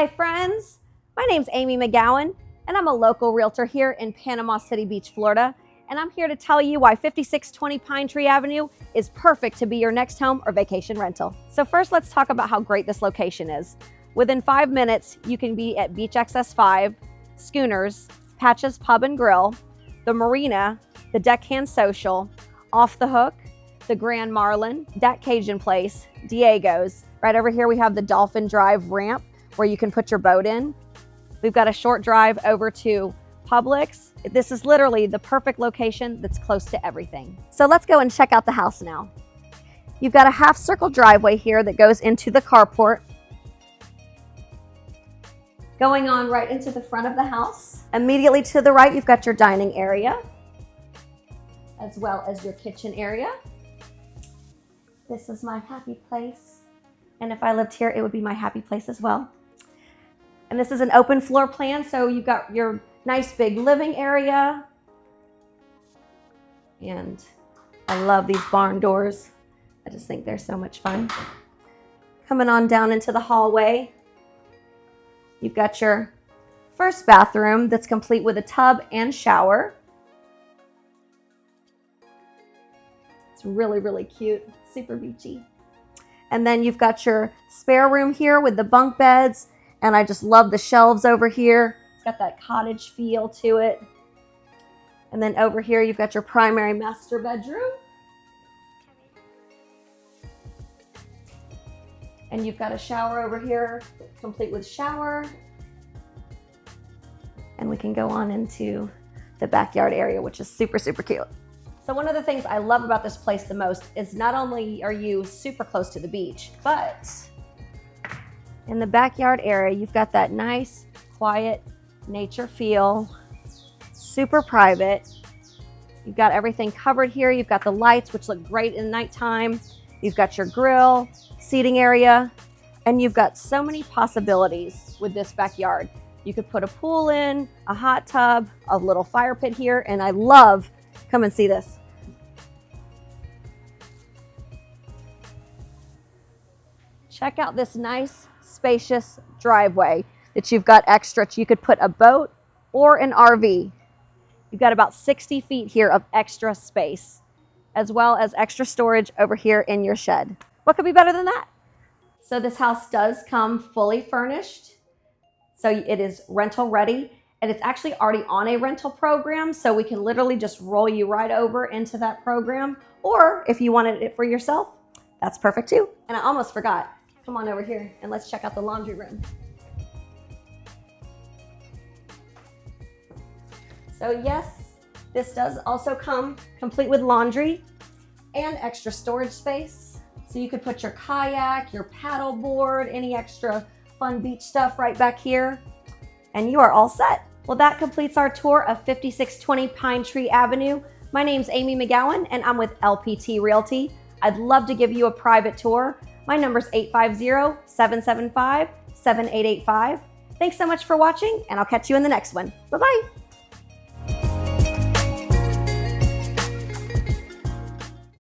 Hi friends, my name's Amy McGowan and I'm a local realtor here in Panama City Beach, Florida, and I'm here to tell you why 5620 Pinetree Avenue is perfect to be your next home or vacation rental. So first, let's talk about how great this location is. Within 5 minutes, you can be at Beach Access 5, Schooners, Patches Pub and Grill, the Marina, the Deckhand Social, Off the Hook, the Grand Marlin, Dat Cajun Place, Diego's. Right over here we have the Dolphin Drive ramp where you can put your boat in. We've got a short drive over to Publix. This is literally the perfect location that's close to everything. So let's go and check out the house now. You've got a half circle driveway here that goes into the carport. Going on right into the front of the house. Immediately to the right, you've got your dining area, as well as your kitchen area. This is my happy place. And if I lived here, it would be my happy place as well. And this is an open floor plan, so you've got your nice big living area. And I love these barn doors. I just think they're so much fun. Coming on down into the hallway, you've got your first bathroom that's complete with a tub and shower. It's really, really cute, super beachy. And then you've got your spare room here with the bunk beds. And I just love the shelves over here. It's got that cottage feel to it. And then over here, you've got your primary master bedroom. And you've got a shower over here, complete with shower. And we can go on into the backyard area, which is super, super cute. So one of the things I love about this place the most is not only are you super close to the beach, but in the backyard area, you've got that nice, quiet nature feel, super private. You've got everything covered here. You've got the lights, which look great in nighttime. You've got your grill, seating area, and you've got so many possibilities with this backyard. You could put a pool in, a hot tub, a little fire pit here, and I love, come and see this. Check out this nice, spacious driveway that you've got extra. You could put a boat or an RV. You've got about 60 feet here of extra space, as well as extra storage over here in your shed. What could be better than that? So this house does come fully furnished. So it is rental ready, and it's actually already on a rental program. So we can literally just roll you right over into that program. Or if you wanted it for yourself, that's perfect too. And I almost forgot. Come on over here and let's check out the laundry room. So yes, this does also come complete with laundry and extra storage space. So you could put your kayak, your paddle board, any extra fun beach stuff right back here, and you are all set. Well, that completes our tour of 5620 Pinetree Avenue. My name's Amy McGowan and I'm with LPT Realty. I'd love to give you a private tour. My number's 850-775-7885. Thanks so much for watching, and I'll catch you in the next one. Bye-bye.